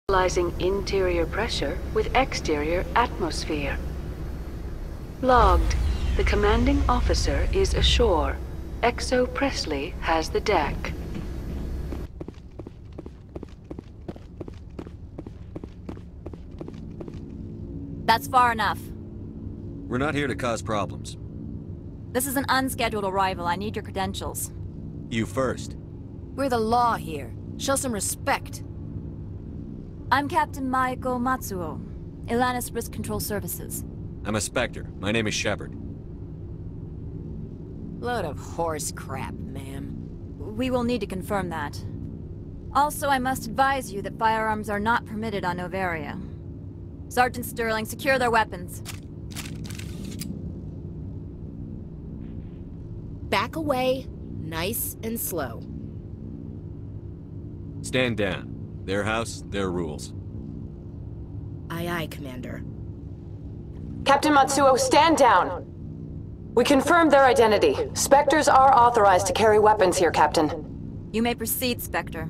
Equalizing interior pressure with exterior atmosphere. Logged. The commanding officer is ashore. Exo Presley has the deck. That's far enough. We're not here to cause problems. This is an unscheduled arrival. I need your credentials. You first. We're the law here. Show some respect. I'm Captain Maiko Matsuo, Ilanis Risk Control Services. I'm a Spectre. My name is Shepard. Load of horse crap, ma'am. We will need to confirm that. Also, I must advise you that firearms are not permitted on Noveria. Sergeant Sterling, secure their weapons. Back away, nice and slow. Stand down. Their house, their rules. Aye, aye, Commander. Captain Matsuo, stand down! We confirmed their identity. Spectres are authorized to carry weapons here, Captain. You may proceed, Spectre.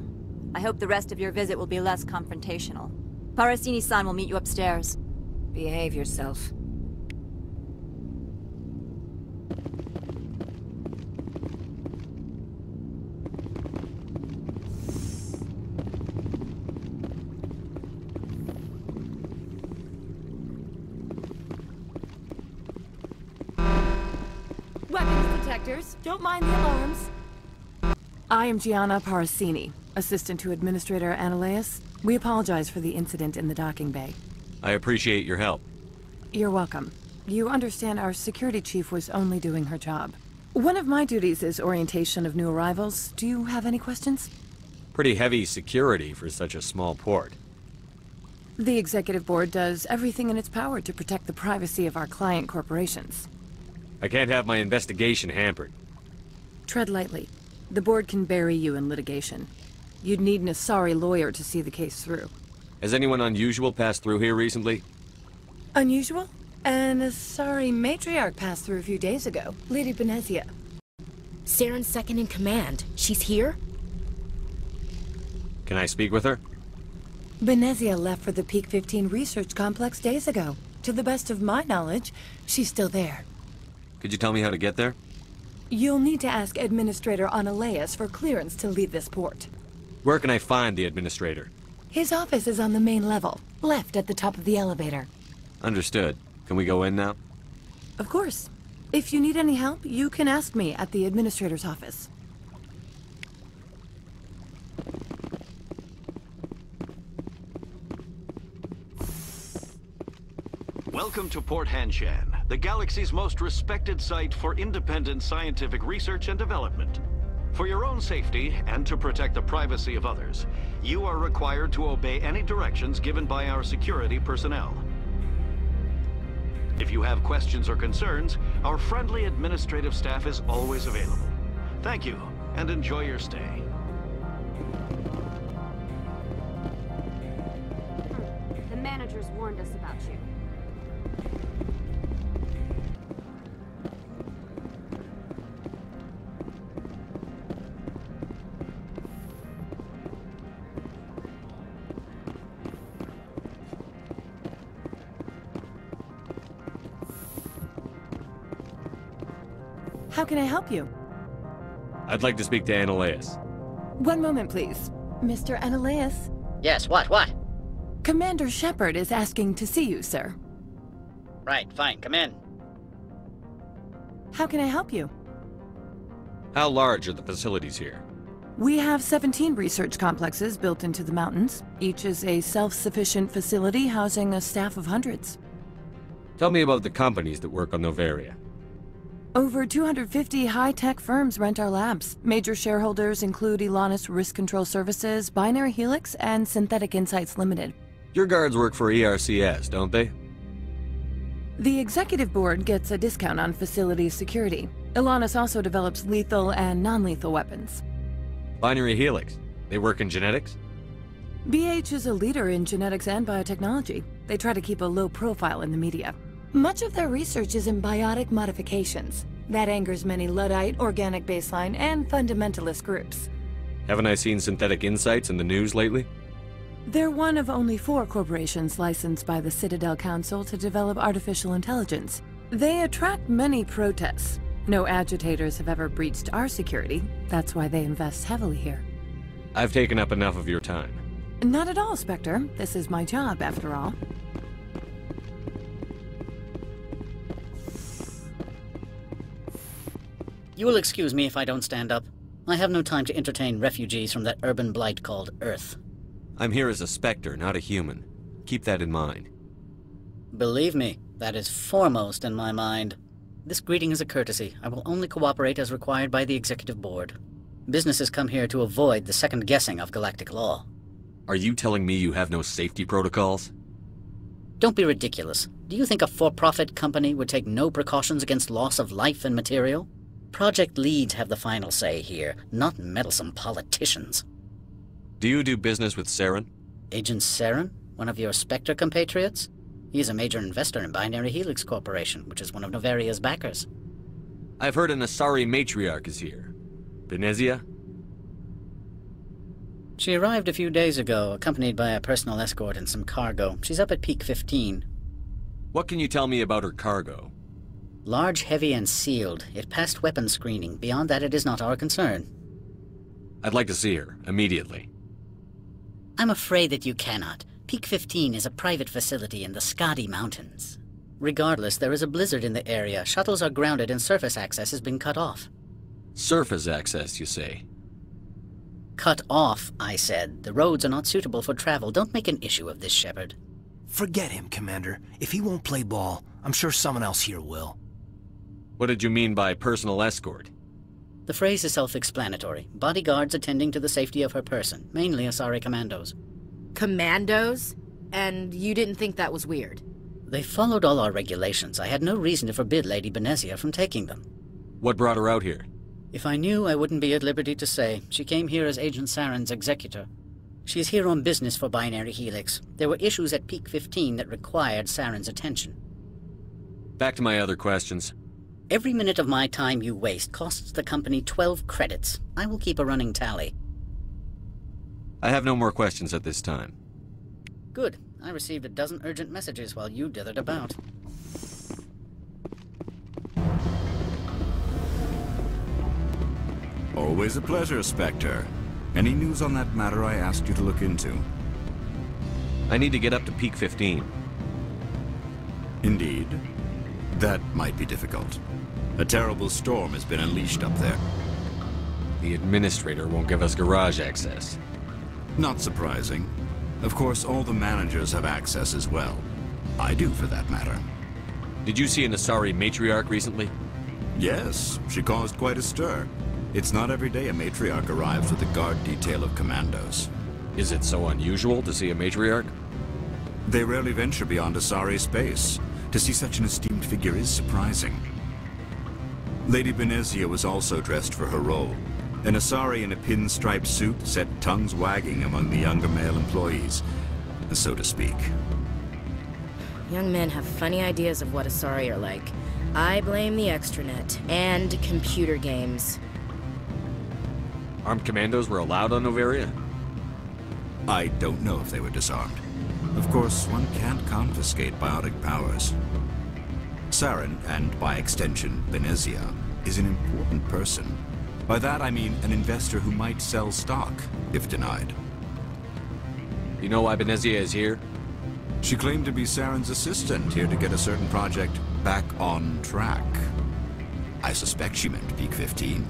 I hope the rest of your visit will be less confrontational. Parasini-san will meet you upstairs. Behave yourself. Weapons detectors. Don't mind the alarms. I am Gianna Parasini, assistant to Administrator Analeas. We apologize for the incident in the docking bay. I appreciate your help. You're welcome. You understand our security chief was only doing her job. One of my duties is orientation of new arrivals. Do you have any questions? Pretty heavy security for such a small port. The Executive Board does everything in its power to protect the privacy of our client corporations. I can't have my investigation hampered. Tread lightly. The board can bury you in litigation. You'd need an Asari lawyer to see the case through. Has anyone unusual passed through here recently? Unusual? An Asari matriarch passed through a few days ago. Lady Benezia. Saren's second in command. She's here? Can I speak with her? Benezia left for the Peak 15 research complex days ago. To the best of my knowledge, she's still there. Could you tell me how to get there? You'll need to ask Administrator Analeas for clearance to leave this port. Where can I find the Administrator? His office is on the main level, left at the top of the elevator. Understood. Can we go in now? Of course. If you need any help, you can ask me at the Administrator's office. Welcome to Port Hanshan, the galaxy's most respected site for independent scientific research and development. For your own safety, and to protect the privacy of others, you are required to obey any directions given by our security personnel. If you have questions or concerns, our friendly administrative staff is always available. Thank you, and enjoy your stay. The managers warned us about you. How can I help you? I'd like to speak to Analeas. One moment, please. Mr. Analeas? Yes, what? Commander Shepard is asking to see you, sir. Right, fine, come in. How can I help you? How large are the facilities here? We have 17 research complexes built into the mountains. Each is a self-sufficient facility housing a staff of hundreds. Tell me about the companies that work on Noveria. Over 250 high-tech firms rent our labs. Major shareholders include Ilanis Risk Control Services, Binary Helix, and Synthetic Insights Limited. Your guards work for ERCS, don't they? The Executive Board gets a discount on facility security. Ilanis also develops lethal and non-lethal weapons. Binary Helix. They work in genetics? BH is a leader in genetics and biotechnology. They try to keep a low profile in the media. Much of their research is in biotic modifications. That angers many Luddite, organic baseline, and fundamentalist groups. Haven't I seen Synthetic Insights in the news lately? They're one of only 4 corporations licensed by the Citadel Council to develop artificial intelligence. They attract many protests. No agitators have ever breached our security. That's why they invest heavily here. I've taken up enough of your time. Not at all, Spectre. This is my job, after all. You will excuse me if I don't stand up. I have no time to entertain refugees from that urban blight called Earth. I'm here as a Spectre, not a human. Keep that in mind. Believe me, that is foremost in my mind. This greeting is a courtesy. I will only cooperate as required by the Executive Board. Businesses come here to avoid the second-guessing of galactic law. Are you telling me you have no safety protocols? Don't be ridiculous. Do you think a for-profit company would take no precautions against loss of life and material? Project leads have the final say here, not meddlesome politicians. Do you do business with Saren? Agent Saren? One of your Spectre compatriots? He is a major investor in Binary Helix Corporation, which is one of Noveria's backers. I've heard an Asari matriarch is here. Benezia? She arrived a few days ago, accompanied by a personal escort and some cargo. She's up at Peak 15. What can you tell me about her cargo? Large, heavy, and sealed. It passed weapons screening. Beyond that, it is not our concern. I'd like to see her, immediately. I'm afraid that you cannot. Peak 15 is a private facility in the Skadi Mountains. Regardless, there is a blizzard in the area. Shuttles are grounded and surface access has been cut off. Surface access, you say? Cut off, I said. The roads are not suitable for travel. Don't make an issue of this, Shepard. Forget him, Commander. If he won't play ball, I'm sure someone else here will. What did you mean by personal escort? The phrase is self-explanatory. Bodyguards attending to the safety of her person, mainly Asari commandos. Commandos? And you didn't think that was weird? They followed all our regulations. I had no reason to forbid Lady Benezia from taking them. What brought her out here? If I knew, I wouldn't be at liberty to say. She came here as Agent Saren's executor. She's here on business for Binary Helix. There were issues at Peak 15 that required Saren's attention. Back to my other questions. Every minute of my time you waste costs the company 12 credits. I will keep a running tally. I have no more questions at this time. Good. I received a dozen urgent messages while you dithered about. Always a pleasure, Spectre. Any news on that matter I asked you to look into? I need to get up to Peak 15. Indeed. That might be difficult. A terrible storm has been unleashed up there. The Administrator won't give us garage access. Not surprising. Of course, all the managers have access as well. I do, for that matter. Did you see an Asari matriarch recently? Yes, she caused quite a stir. It's not every day a matriarch arrives with a guard detail of commandos. Is it so unusual to see a matriarch? They rarely venture beyond Asari space. To see such an esteemed figure is surprising. Lady Benezia was also dressed for her role. An Asari in a pinstriped suit set tongues wagging among the younger male employees, so to speak. Young men have funny ideas of what Asari are like. I blame the extranet and computer games. Armed commandos were allowed on Noveria? I don't know if they were disarmed. Of course, one can't confiscate biotic powers. Saren, and by extension, Benezia, is an important person. By that I mean an investor who might sell stock, if denied. You know why Benezia is here? She claimed to be Saren's assistant, here to get a certain project back on track. I suspect she meant Peak 15.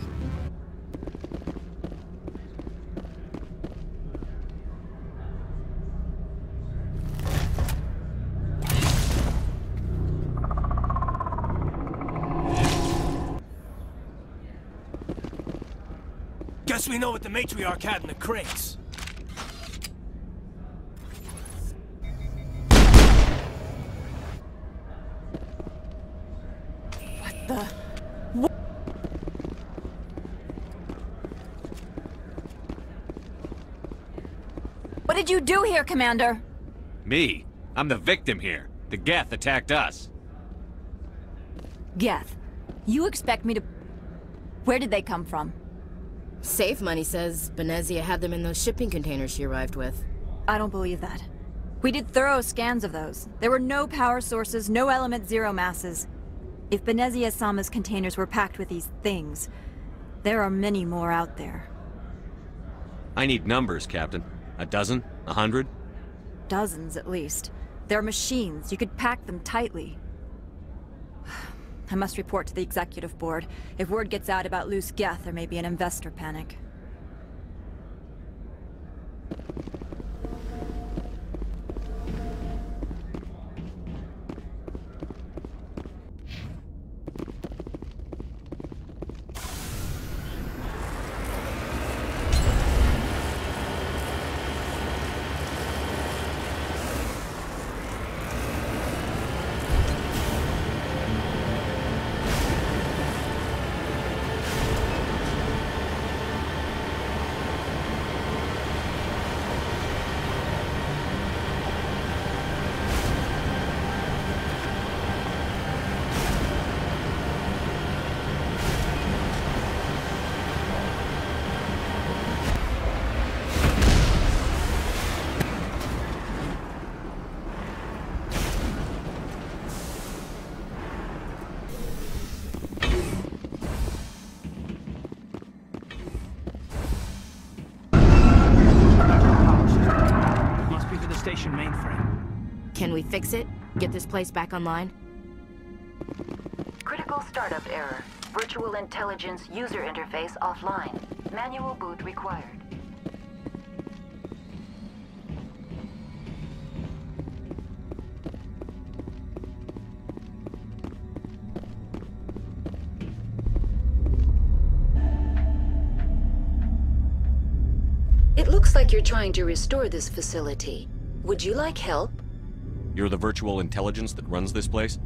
Guess we know what the matriarch had in the crates. What did you do here, Commander? Me? I'm the victim here. The Geth attacked us. Geth, you expect me to... Where did they come from? Safe Money says Benezia had them in those shipping containers she arrived with. I don't believe that. We did thorough scans of those. There were no power sources, no element zero masses. If Benezia-sama's containers were packed with these things, there are many more out there. I need numbers, Captain. A dozen? 100? Dozens, at least. They're machines. You could pack them tightly. I must report to the executive board. If word gets out about loose geth, there may be an investor panic. Station mainframe. Can we fix it? Get this place back online? Critical startup error. Virtual intelligence user interface offline. Manual boot required. It looks like you're trying to restore this facility. Would you like help? You're the virtual intelligence that runs this place?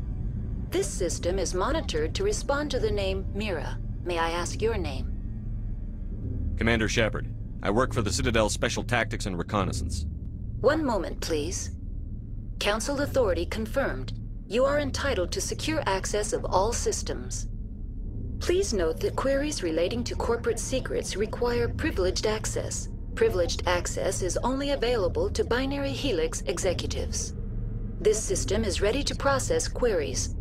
This system is monitored to respond to the name Mira. May I ask your name? Commander Shepard. I work for the Citadel Special Tactics and Reconnaissance. One moment, please. Council authority confirmed. You are entitled to secure access of all systems. Please note that queries relating to corporate secrets require privileged access. Privileged access is only available to Binary Helix executives. This system is ready to process queries.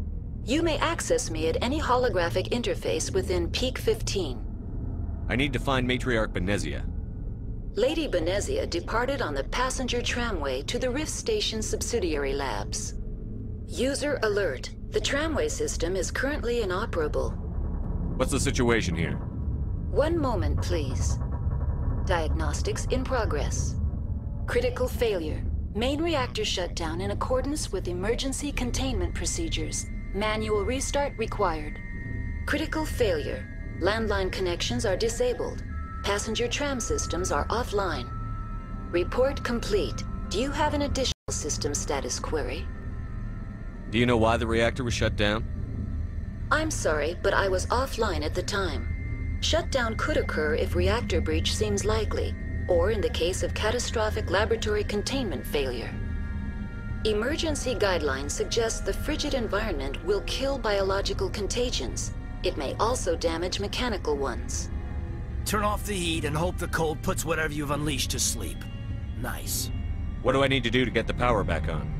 You may access me at any holographic interface within Peak 15. I need to find Matriarch Benezia. Lady Benezia departed on the passenger tramway to the Rift Station subsidiary labs. User alert. The tramway system is currently inoperable. What's the situation here? One moment, please. Diagnostics in progress. Critical failure. Main reactor shut down in accordance with emergency containment procedures. Manual restart required. Critical failure. Landline connections are disabled. Passenger tram systems are offline. Report complete. Do you have an additional system status query? Do you know why the reactor was shut down? I'm sorry, but I was offline at the time. Shutdown could occur if reactor breach seems likely, or in the case of catastrophic laboratory containment failure. Emergency guidelines suggest the frigid environment will kill biological contagions. It may also damage mechanical ones. Turn off the heat and hope the cold puts whatever you've unleashed to sleep. Nice. What do I need to do to get the power back on?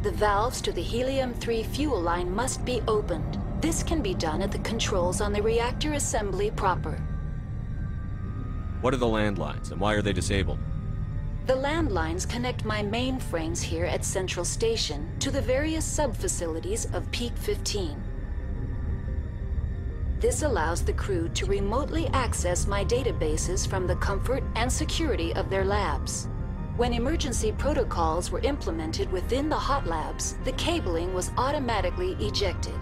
The valves to the helium-3 fuel line must be opened. This can be done at the controls on the reactor assembly proper. What are the landlines, and why are they disabled? The landlines connect my mainframes here at Central Station to the various sub-facilities of Peak 15. This allows the crew to remotely access my databases from the comfort and security of their labs. When emergency protocols were implemented within the hot labs, the cabling was automatically ejected.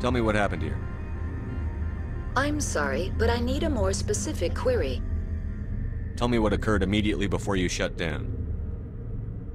Tell me what happened here. I'm sorry, but I need a more specific query. Tell me what occurred immediately before you shut down.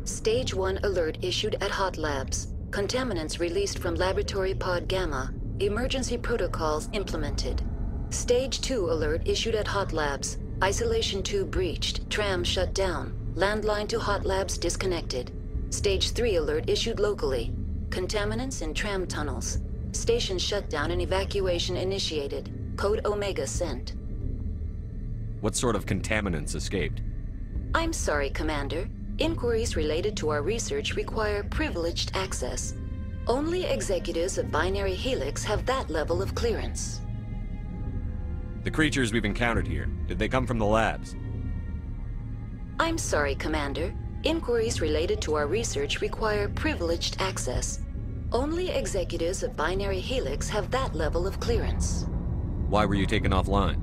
Stage 1 alert issued at hot labs. Contaminants released from Laboratory Pod Gamma. Emergency protocols implemented. Stage 2 alert issued at hot labs. Isolation 2 breached. Tram shut down. Landline to hot labs disconnected. Stage 3 alert issued locally. Contaminants in tram tunnels. Station shutdown and evacuation initiated. Code Omega sent. What sort of contaminants escaped? I'm sorry, Commander. Inquiries related to our research require privileged access. Only executives of Binary Helix have that level of clearance. The creatures we've encountered here, did they come from the labs? I'm sorry, Commander. Inquiries related to our research require privileged access. Only executives of Binary Helix have that level of clearance. Why were you taken offline?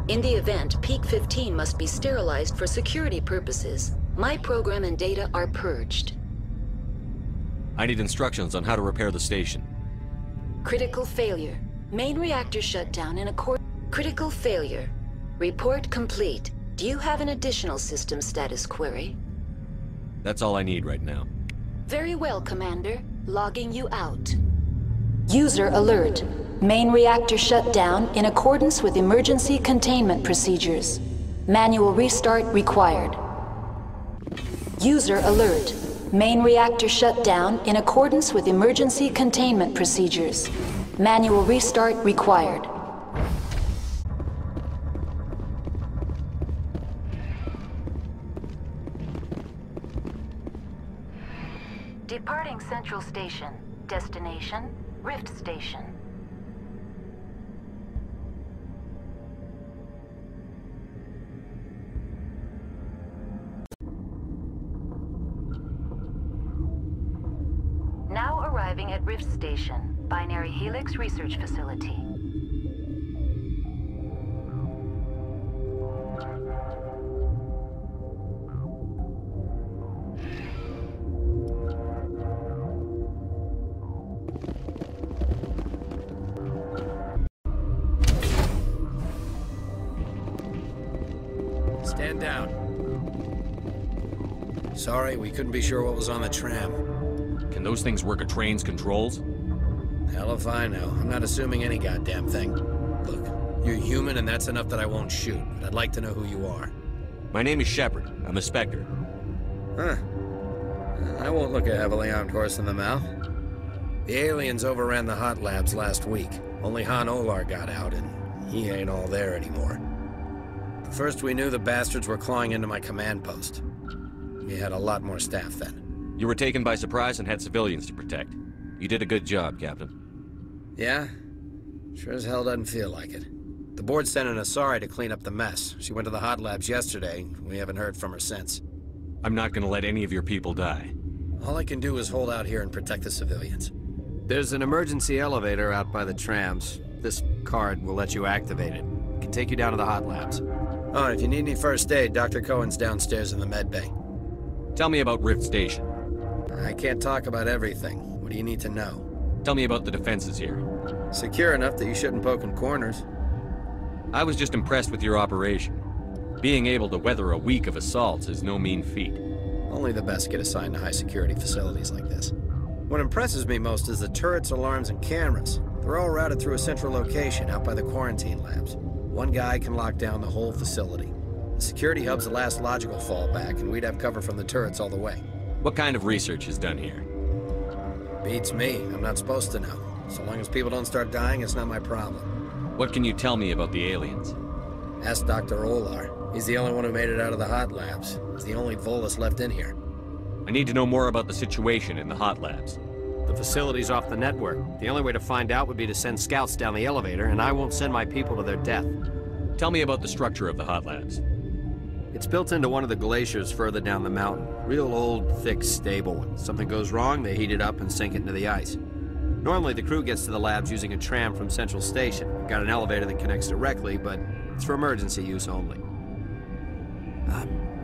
In the event, Peak 15 must be sterilized for security purposes. My program and data are purged. I need instructions on how to repair the station. Critical failure. Main reactor shutdown in Critical failure. Report complete. Do you have an additional system status query? That's all I need right now. Very well, Commander. Logging you out. User alert. Main reactor shut down in accordance with emergency containment procedures. Manual restart required. User alert. Main reactor shut down in accordance with emergency containment procedures. Manual restart required. Departing Central Station. Destination, Rift Station. Now arriving at Rift Station, Binary Helix Research Facility. Stand down. Sorry, we couldn't be sure what was on the tram. Can those things work a train's controls? Hell if I know. I'm not assuming any goddamn thing. Look, you're human and that's enough that I won't shoot, but I'd like to know who you are. My name is Shepard. I'm a Spectre. Huh. I won't look a heavily armed horse in the mouth. The aliens overran the hot labs last week. Only Han Olar got out, and he ain't all there anymore. First we knew the bastards were clawing into my command post. We had a lot more staff then. You were taken by surprise and had civilians to protect. You did a good job, Captain. Yeah? Sure as hell doesn't feel like it. The board sent an Asari to clean up the mess. She went to the hot labs yesterday. We haven't heard from her since. I'm not gonna let any of your people die. All I can do is hold out here and protect the civilians. There's an emergency elevator out by the trams. This card will let you activate it. It can take you down to the hot labs. Oh, and if you need any first aid, Dr. Cohen's downstairs in the med bay. Tell me about Rift Station. I can't talk about everything. What do you need to know? Tell me about the defenses here. Secure enough that you shouldn't poke in corners. I was just impressed with your operation. Being able to weather a week of assaults is no mean feat. Only the best get assigned to high-security facilities like this. What impresses me most is the turrets, alarms, and cameras. They're all routed through a central location out by the quarantine labs. One guy can lock down the whole facility. The security hub's the last logical fallback, and we'd have cover from the turrets all the way. What kind of research is done here? Beats me. I'm not supposed to know. So long as people don't start dying, it's not my problem. What can you tell me about the aliens? Ask Dr. Olar. He's the only one who made it out of the hot labs. He's the only Volus left in here. I need to know more about the situation in the hot labs. The facility's off the network. The only way to find out would be to send scouts down the elevator, and I won't send my people to their death. Tell me about the structure of the hot labs. It's built into one of the glaciers further down the mountain. Real old, thick, stable. When something goes wrong, they heat it up and sink it into the ice. Normally, the crew gets to the labs using a tram from Central Station. We've got an elevator that connects directly, but it's for emergency use only.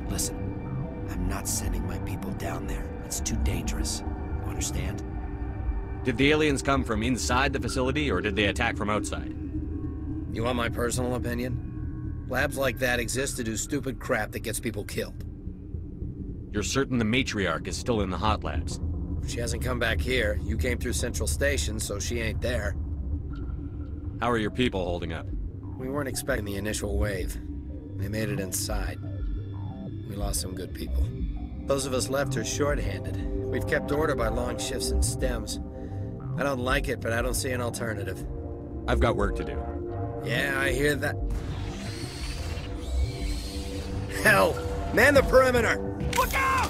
Listen. I'm not sending my people down there. It's too dangerous. You understand? Did the aliens come from inside the facility, or did they attack from outside? You want my personal opinion? Labs like that exist to do stupid crap that gets people killed. You're certain the matriarch is still in the hot labs? She hasn't come back here. You came through Central Station, so she ain't there. How are your people holding up? We weren't expecting the initial wave. They made it inside. We lost some good people. Those of us left are short-handed. We've kept order by long shifts and stems. I don't like it, but I don't see an alternative. I've got work to do. Yeah, I hear that. Hell! Man the perimeter! Look out!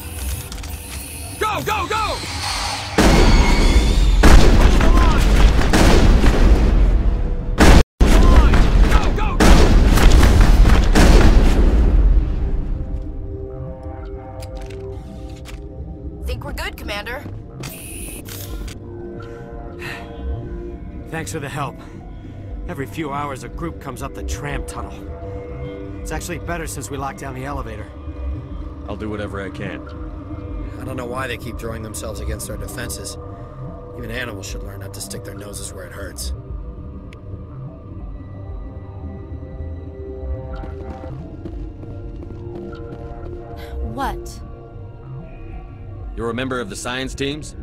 Go, go, go! Think we're good, Commander? Thanks for the help. Every few hours, a group comes up the tram tunnel. It's actually better since we locked down the elevator. I'll do whatever I can. I don't know why they keep throwing themselves against our defenses. Even animals should learn not to stick their noses where it hurts. What? You're a member of the science teams?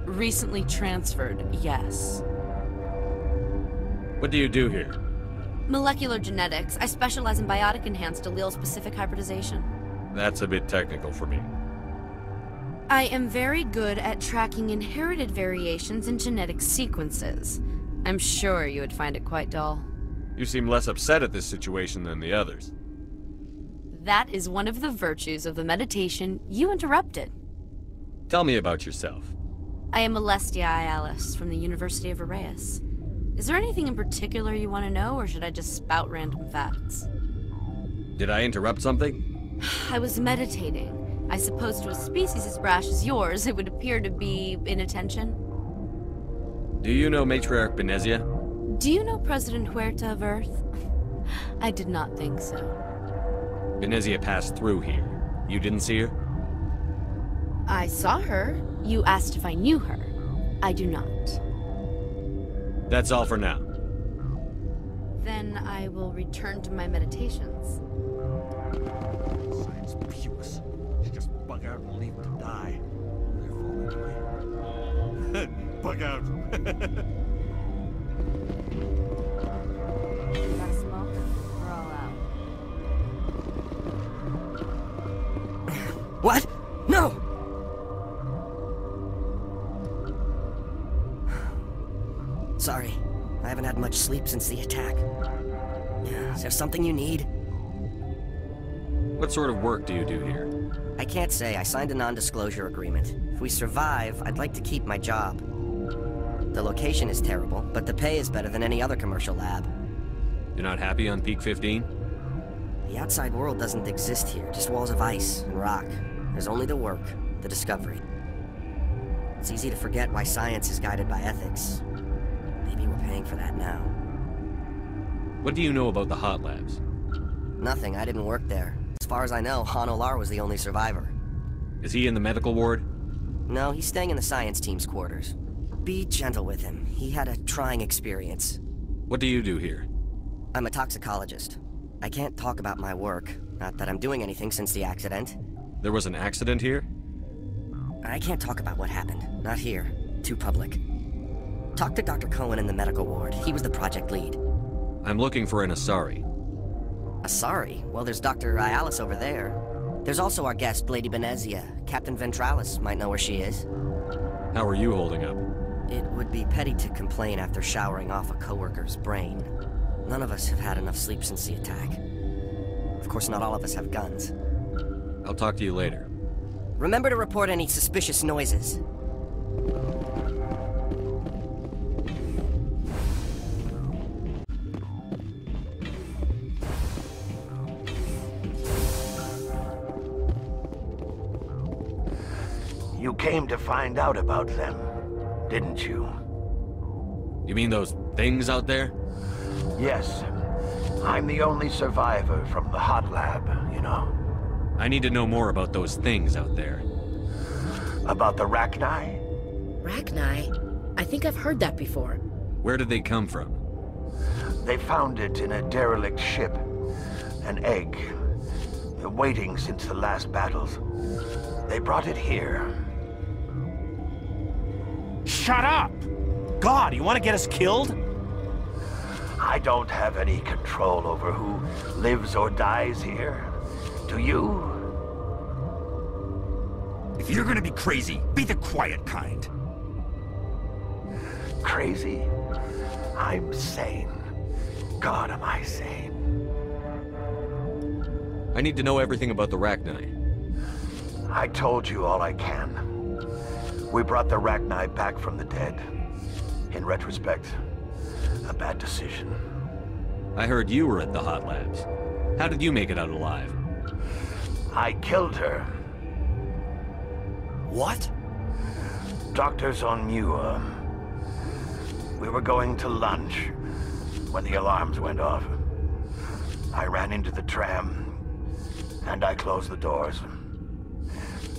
Recently transferred, yes. What do you do here? Molecular genetics. I specialize in biotic-enhanced allele-specific hybridization. That's a bit technical for me. I am very good at tracking inherited variations in genetic sequences. I'm sure you would find it quite dull. You seem less upset at this situation than the others. That is one of the virtues of the meditation you interrupted. Tell me about yourself. I am Alestia Ialis from the University of Arraeus. Is there anything in particular you want to know, or should I just spout random facts? Did I interrupt something? I was meditating. I suppose to a species as brash as yours, it would appear to be inattention. Do you know Matriarch Benezia? Do you know President Huerta of Earth? I did not think so. Benezia passed through here. You didn't see her? I saw her. You asked if I knew her. I do not. That's all for now. Then I will return to my meditations. Science pukes. She just bug out and leave to die. Bug out. Gotta smoke? We're all out. What? No! Sorry, I haven't had much sleep since the attack. Is there something you need? What sort of work do you do here? I can't say. I signed a non-disclosure agreement. If we survive, I'd like to keep my job. The location is terrible, but the pay is better than any other commercial lab. You're not happy on Peak 15? The outside world doesn't exist here, just walls of ice and rock. There's only the work, the discovery. It's easy to forget why science is guided by ethics. Maybe we're paying for that now. What do you know about the hot labs? Nothing. I didn't work there. As far as I know, Han Olar was the only survivor. Is he in the medical ward? No, he's staying in the science team's quarters. Be gentle with him. He had a trying experience. What do you do here? I'm a toxicologist. I can't talk about my work. Not that I'm doing anything since the accident. There was an accident here? I can't talk about what happened. Not here. Too public. Talk to Dr. Cohen in the medical ward. He was the project lead. I'm looking for an Asari. Asari? Well, there's Dr. Ialis over there. There's also our guest, Lady Benezia. Captain Ventralis might know where she is. How are you holding up? It would be petty to complain after showering off a coworker's brain. None of us have had enough sleep since the attack. Of course, not all of us have guns. I'll talk to you later. Remember to report any suspicious noises. You came to find out about them, didn't you? You mean those things out there? Yes. I'm the only survivor from the hot lab, you know. I need to know more about those things out there. About the Rachni? Rachni? I think I've heard that before. Where did they come from? They found it in a derelict ship. An egg. Waiting since the last battles. They brought it here. Shut up! God, you want to get us killed? I don't have any control over who lives or dies here. Do you? If you're gonna be crazy, be the quiet kind. Crazy? I'm sane. God, am I sane. I need to know everything about the Rachni. I told you all I can. We brought the Rachni back from the dead. In retrospect, a bad decision. I heard you were at the hot labs. How did you make it out alive? I killed her. What? Doctors on Muir. We were going to lunch when the alarms went off. I ran into the tram, and I closed the doors.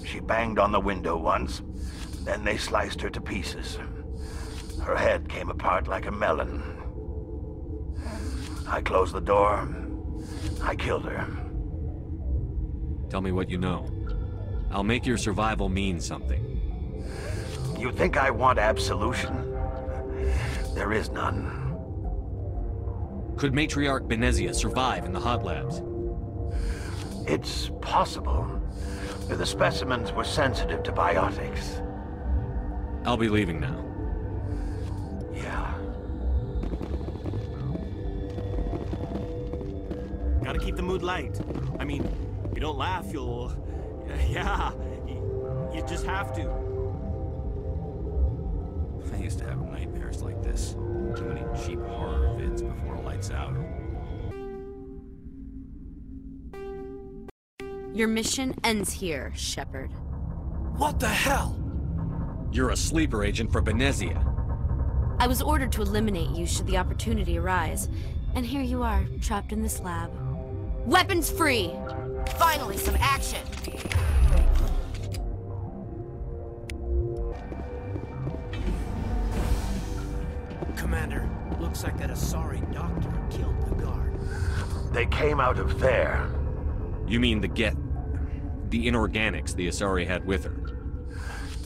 She banged on the window once, then they sliced her to pieces. Her head came apart like a melon. I closed the door. I killed her. Tell me what you know. I'll make your survival mean something. You think I want absolution? There is none. Could Matriarch Benezia survive in the hot labs? It's possible. The specimens were sensitive to biotics. I'll be leaving now. Yeah. Gotta keep the mood light. I mean, if you don't laugh, you'll... Yeah, you just have to. I used to have nightmares like this. Too many cheap horror vids before lights out. Your mission ends here, Shepard. What the hell? You're a sleeper agent for Benezia. I was ordered to eliminate you should the opportunity arise. And here you are, trapped in this lab. Weapons free! Finally, some action! Commander, looks like that Asari doctor killed the guard. They came out of there. You mean the inorganics the Asari had with her?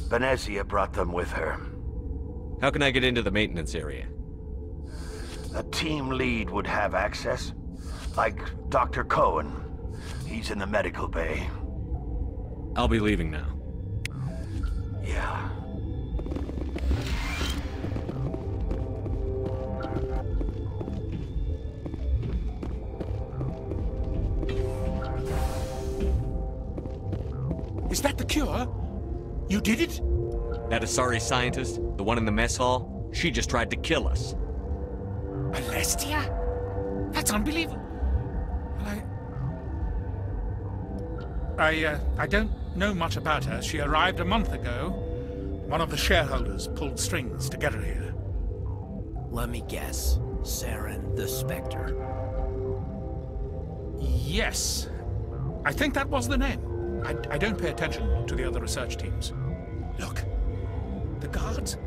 Benezia brought them with her. How can I get into the maintenance area? A team lead would have access. Like Dr. Cohen. He's in the medical bay. I'll be leaving now. Yeah. Is that the cure? You did it? That Asari scientist, the one in the mess hall, she just tried to kill us. Alestia? That's unbelievable. Well, I don't know much about her. She arrived a month ago. One of the shareholders pulled strings to get her here. Let me guess. Saren the Spectre. Yes. I think that was the name. I don't pay attention to the other research teams. Look, the guards,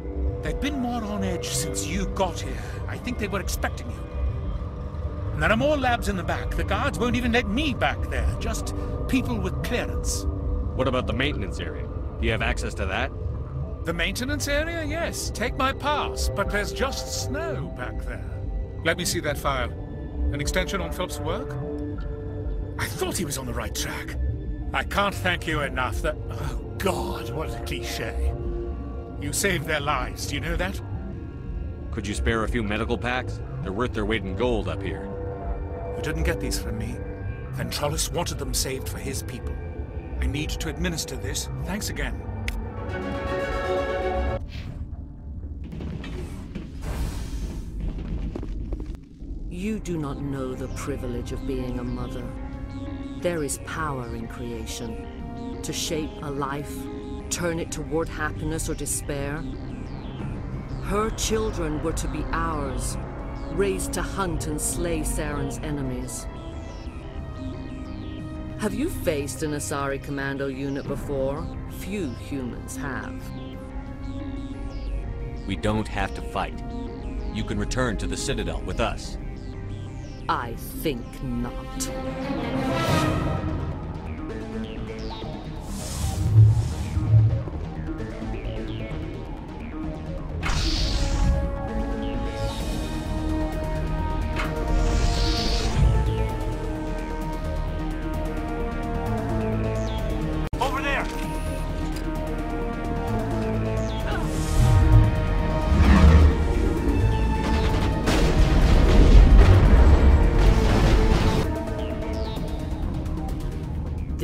they've been more on edge since you got here. I think they were expecting you. And there are more labs in the back. The guards won't even let me back there, just people with clearance. What about the maintenance area? Do you have access to that? The maintenance area? Yes, take my pass, but there's just snow back there. Let me see that file. An extension on Philip's work? I thought he was on the right track. I can't thank you enough that... Oh, God, what a cliché. You saved their lives, do you know that? Could you spare a few medical packs? They're worth their weight in gold up here. You didn't get these from me. Ventrollis wanted them saved for his people. I need to administer this. Thanks again. You do not know the privilege of being a mother. There is power in creation. To shape a life, turn it toward happiness or despair. Her children were to be ours, raised to hunt and slay Saren's enemies. Have you faced an Asari commando unit before? Few humans have. We don't have to fight. You can return to the Citadel with us. I think not.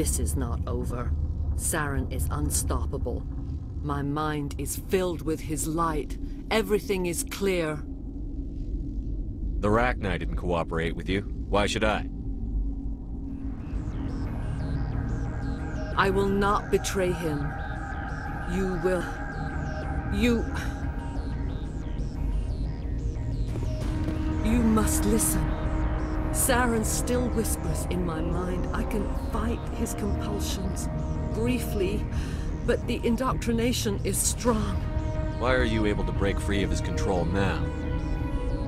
This is not over. Saren is unstoppable. My mind is filled with his light. Everything is clear. The Rachni didn't cooperate with you. Why should I? I will not betray him. You will... You must listen. Saren still whispers in my mind. I can fight his compulsions. Briefly, but the indoctrination is strong. Why are you able to break free of his control now?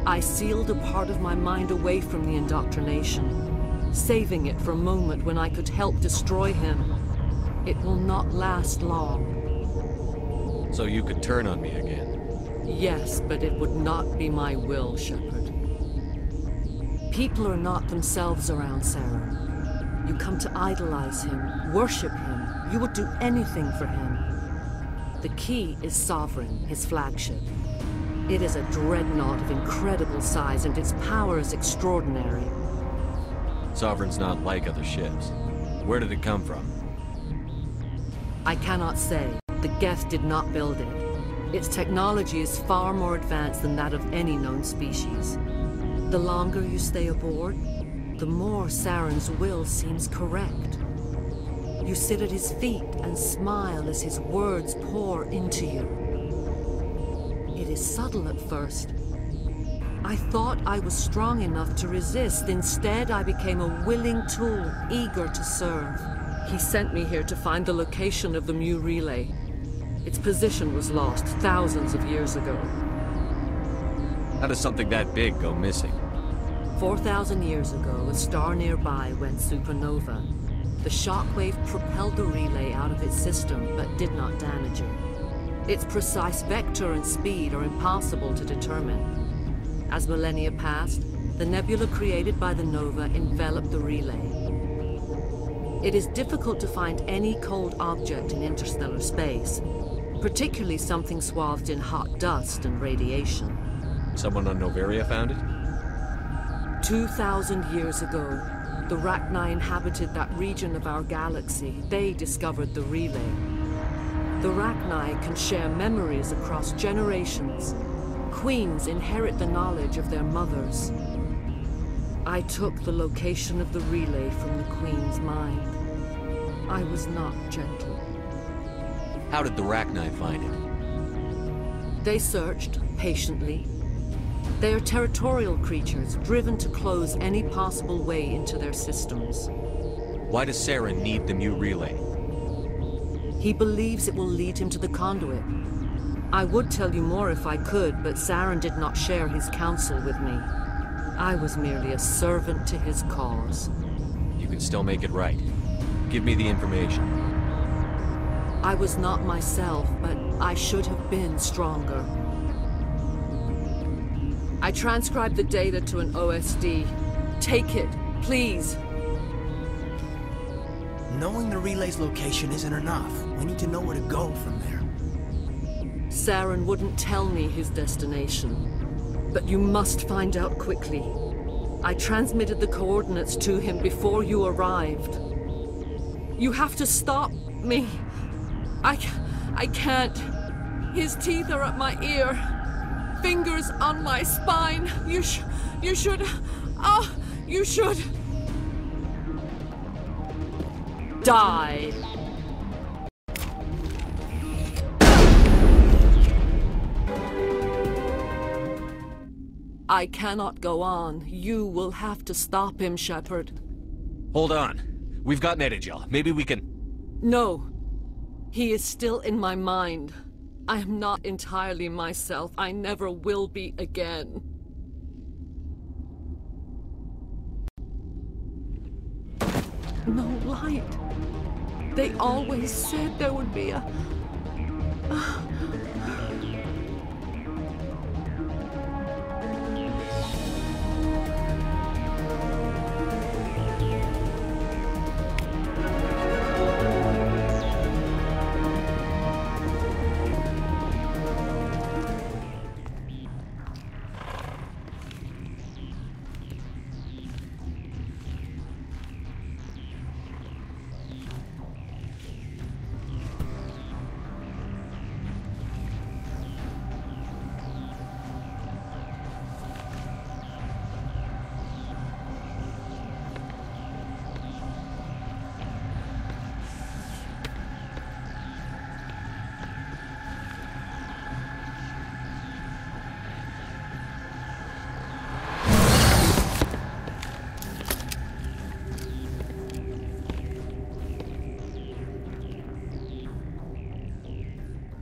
I sealed a part of my mind away from the indoctrination, saving it for a moment when I could help destroy him. It will not last long. So you could turn on me again? Yes, but it would not be my will, Shepard. People are not themselves around Saren. You come to idolize him, worship him. You would do anything for him. The key is Sovereign, his flagship. It is a dreadnought of incredible size, and its power is extraordinary. Sovereign's not like other ships. Where did it come from? I cannot say. The Geth did not build it. Its technology is far more advanced than that of any known species. The longer you stay aboard, the more Saren's will seems correct. You sit at his feet and smile as his words pour into you. It is subtle at first. I thought I was strong enough to resist. Instead, I became a willing tool, eager to serve. He sent me here to find the location of the Mu relay. Its position was lost thousands of years ago. How does something that big go missing? 4,000 years ago, a star nearby went supernova. The shockwave propelled the relay out of its system, but did not damage it. Its precise vector and speed are impossible to determine. As millennia passed, the nebula created by the nova enveloped the relay. It is difficult to find any cold object in interstellar space, particularly something swathed in hot dust and radiation. Someone on Noveria found it? 2,000 years ago, the Rachni inhabited that region of our galaxy. They discovered the relay. The Rachni can share memories across generations. Queens inherit the knowledge of their mothers. I took the location of the relay from the Queen's mind. I was not gentle. How did the Rachni find it? They searched, patiently. They are territorial creatures, driven to close any possible way into their systems. Why does Saren need the Mu relay? He believes it will lead him to the conduit. I would tell you more if I could, but Saren did not share his counsel with me. I was merely a servant to his cause. You can still make it right. Give me the information. I was not myself, but I should have been stronger. I transcribed the data to an OSD. Take it, please. Knowing the relay's location isn't enough. We need to know where to go from there. Saren wouldn't tell me his destination, but you must find out quickly. I transmitted the coordinates to him before you arrived. You have to stop me. I can't. His teeth are at my ear. Fingers on my spine. You should... Oh, you should... die. I cannot go on. You will have to stop him, Shepard. Hold on. We've got Metagel. Maybe we can... No. He is still in my mind. I am not entirely myself. I never will be again. No light. They always said there would be a...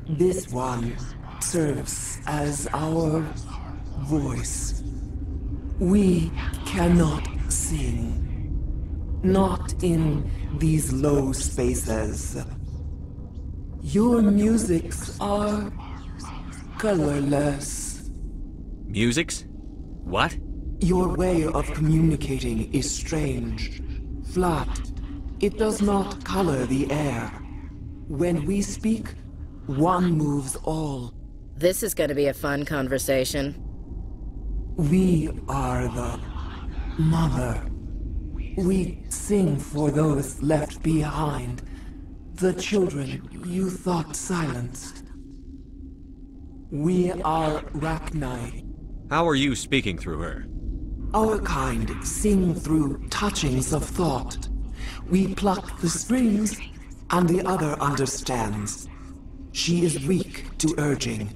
This one serves as our voice. We cannot sing. Not in these low spaces. Your musics are colorless. Musics? What? Your way of communicating is strange, flat. It does not color the air. When we speak, one moves all. This is gonna be a fun conversation. We are the mother. We sing for those left behind. The children you thought silenced. We are Rachni. How are you speaking through her? Our kind sing through touchings of thought. We pluck the strings, and the other understands. She is weak to urging.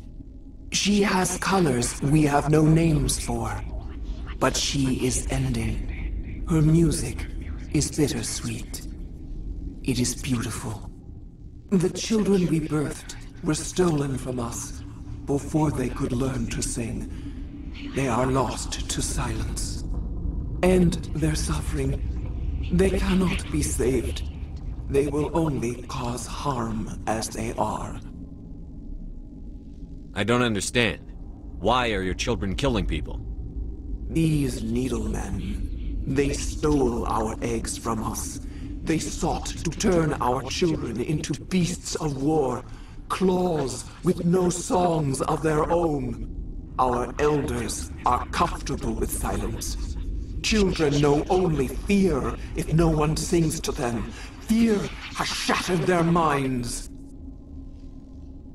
She has colors we have no names for. But she is ending. Her music is bittersweet. It is beautiful. The children we birthed were stolen from us before they could learn to sing. They are lost to silence. And their suffering, they cannot be saved. They will only cause harm as they are. I don't understand. Why are your children killing people? These needlemen, they stole our eggs from us. They sought to turn our children into beasts of war, claws with no songs of their own. Our elders are comfortable with silence. Children know only fear if no one sings to them. Fear has shattered their minds.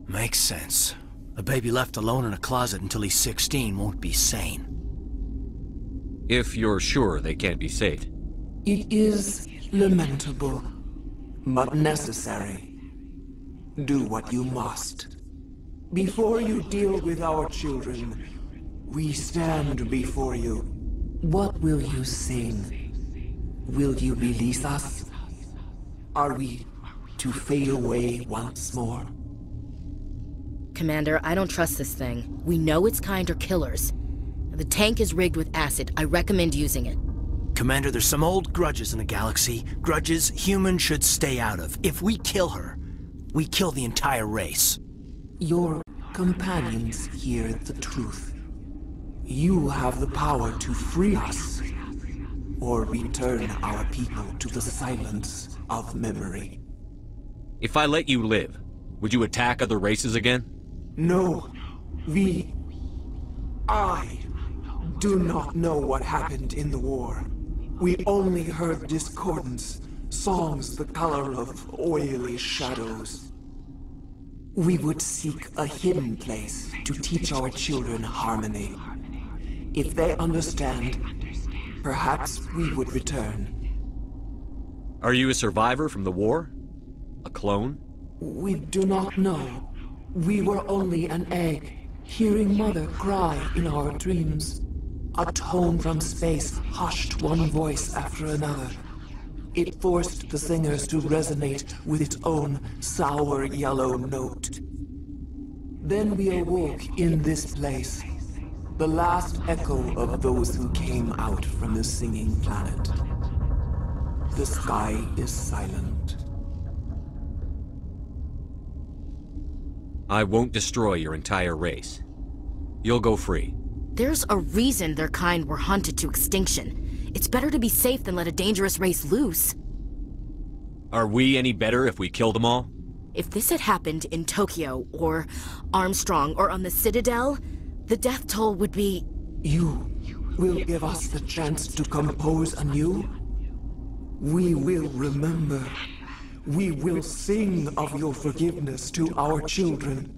Makes sense. A baby left alone in a closet until he's 16 won't be sane. If you're sure they can't be saved. It is lamentable, but necessary. Do what you must. Before you deal with our children, we stand before you. What will you sing? Will you release us? Are we to fade away once more? Commander, I don't trust this thing. We know its kind are killers. The tank is rigged with acid. I recommend using it. Commander, there's some old grudges in the galaxy. Grudges humans should stay out of. If we kill her, we kill the entire race. Your companions hear the truth. You have the power to free us, or return our people to the silence of memory. If I let you live, would you attack other races again? No. I do not know what happened in the war. We only heard discordance, songs the color of oily shadows. We would seek a hidden place to teach our children harmony. If they understand, perhaps we would return. Are you a survivor from the war? A clone? We do not know. We were only an egg, hearing Mother cry in our dreams. A tone from space hushed one voice after another. It forced the singers to resonate with its own sour yellow note. Then we awoke in this place, the last echo of those who came out from the singing planet. The sky is silent. I won't destroy your entire race. You'll go free. There's a reason their kind were hunted to extinction. It's better to be safe than let a dangerous race loose. Are we any better if we kill them all? If this had happened in Tokyo, or Armstrong, or on the Citadel, the death toll would be... You will give us the chance to compose anew? We will remember. We will sing of your forgiveness to our children.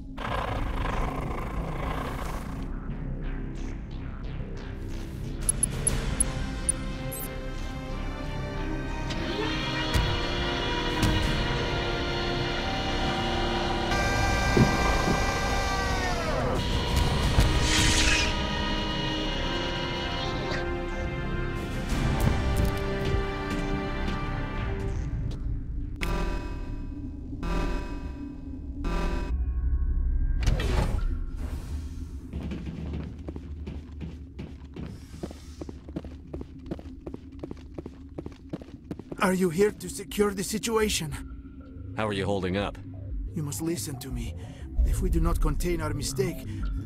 Are you here to secure the situation? How are you holding up? You must listen to me. If we do not contain our mistake,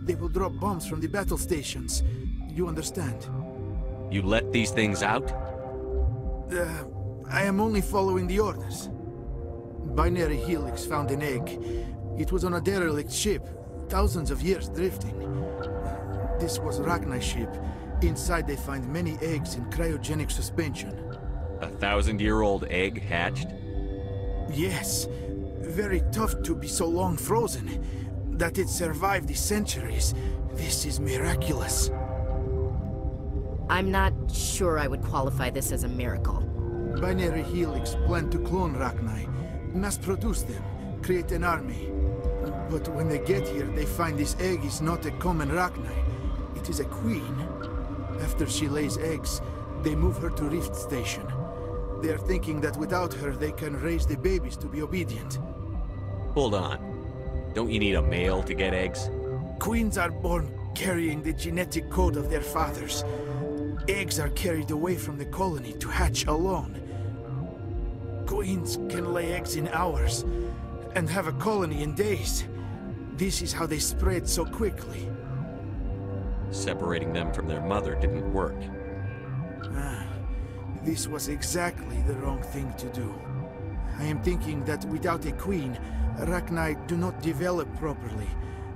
they will drop bombs from the battle stations. You understand? You let these things out? I am only following the orders. Binary Helix found an egg. It was on a derelict ship, thousands of years drifting. This was Rachni's ship. Inside they find many eggs in cryogenic suspension. A 1,000-year-old egg hatched? Yes. Very tough to be so long frozen. That it survived the centuries. This is miraculous. I'm not sure I would qualify this as a miracle. Binary Helix planned to clone Rachni, mass-produce them, create an army. But when they get here, they find this egg is not a common Rachni. It is a queen. After she lays eggs, they move her to Rift Station. They are thinking that without her, they can raise the babies to be obedient. Hold on. Don't you need a male to get eggs? Queens are born carrying the genetic code of their fathers. Eggs are carried away from the colony to hatch alone. Queens can lay eggs in hours, and have a colony in days. This is how they spread so quickly. Separating them from their mother didn't work. This was exactly the wrong thing to do. I am thinking that without a queen, Rachni do not develop properly.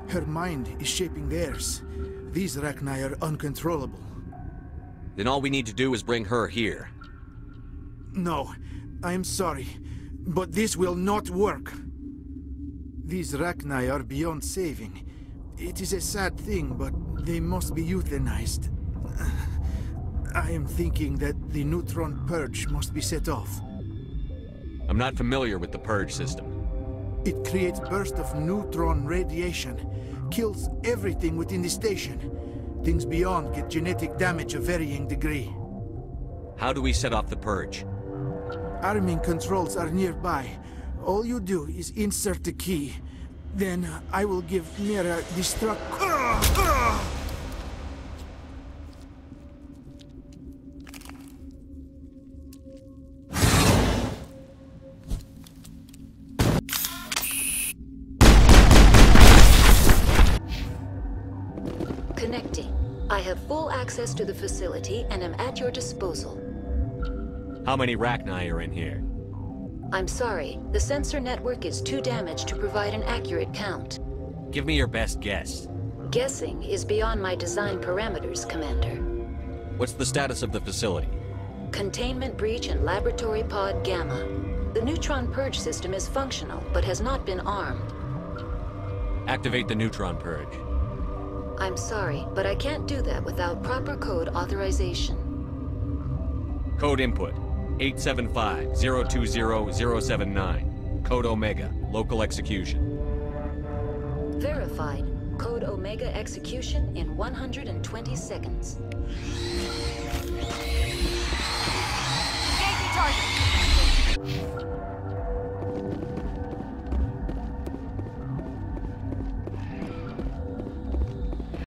Her mind is shaping theirs. These Rachni are uncontrollable. Then all we need to do is bring her here. No, I am sorry, but this will not work. These Rachni are beyond saving. It is a sad thing, but they must be euthanized. I am thinking that the neutron purge must be set off. I'm not familiar with the purge system. It creates bursts of neutron radiation, kills everything within the station. Things beyond get genetic damage of varying degree. How do we set off the purge? Arming controls are nearby. All you do is insert the key. Then I will give Mira destruct... Connecting. I have full access to the facility and am at your disposal. How many Rachni are in here? I'm sorry, the sensor network is too damaged to provide an accurate count. Give me your best guess. Guessing is beyond my design parameters, Commander. What's the status of the facility? Containment breach in Laboratory Pod Gamma. The neutron purge system is functional, but has not been armed. Activate the neutron purge. I'm sorry, but I can't do that without proper code authorization. Code input, 875-020-079. Code Omega, local execution. Verified. Code Omega execution in 120 seconds.